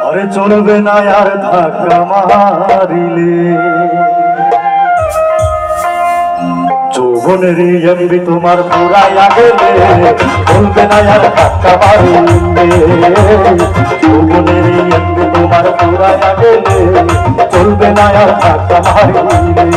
আরে চলবে না আর ধাক্কা মারিলে, যৌবনেরই এমবি তোমার পুরাইয়া গেলে, চলবে না আর ধাক্কা মারিলে। যৌবনেরই এমবি তোমার পুরাইয়া গেলে, চলবে না আর ধাক্কা মারিলে।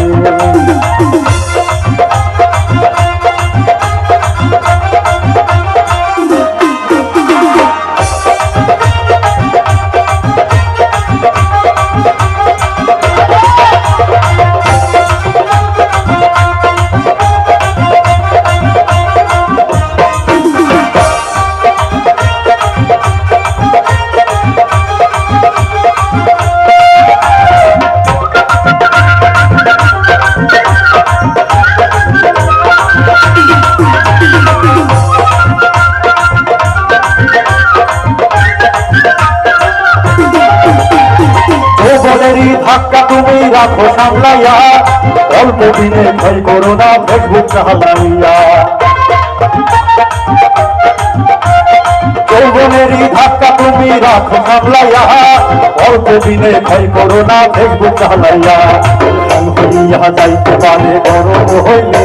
ধাক্কা তুমি রাখো সামলাইয়া, অল্প দিনে ভয় করো না ফেসবুক চালাইয়া। যৌবনেরই ধাক্কা তুমি রাখো সামলাইয়া, অল্প দিনে ভয় করো না ফেসবুক চালাইয়া। হইয়া যাইতে পারে গরম হইলে,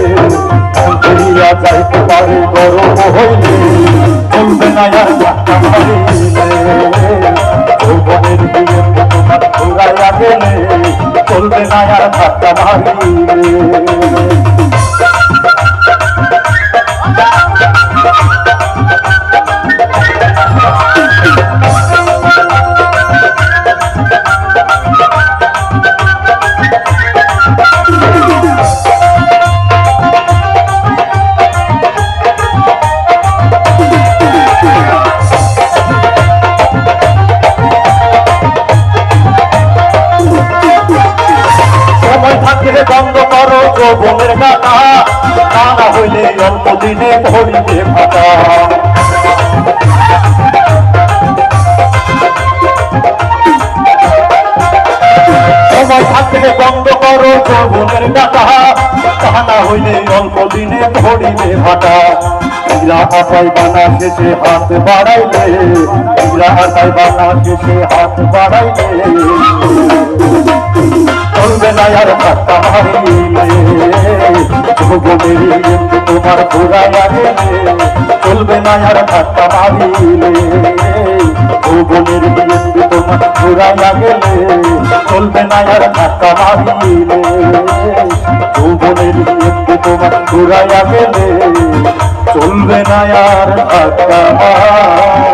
হইয়া যাইতে পারে গরম হইলে, চলবে না আর ধাক্কা মারিলে। যৌবনের বিয়ে তোমার ঘুরাইয়া গেলে, চলবে না আর ধাক্কা মারিলে। বন্ধ করো যৌবনের গাথা, তা না হইলে অল্প দিনে ভরিবে ভাতা। সময় থাকলে বন্ধ করো যৌবনের গাথা, তা না হইলে অল্প দিনে ভরিবে ভাতা। ইরা আপাই বানা শেষে হাত বাড়াইলে, ইরা আপাই বানা শেষে হাত বাড়াইলে, চলবে না আর ধাক্কা মারিলে। যৌবনেরই এমবি তোমার ঘুরাইয়া গেলে, চলবে না আর ধাক্কা মারিলে। যৌবনেরই এমবি তোমার ঘুরাইয়া গেলে, চলবে না আর ধাক্কা মারিলে। যৌবনেরই এমবি তোমার ঘুরাইয়া গেলে, চলবে না আর ধাক্কা মারিলে।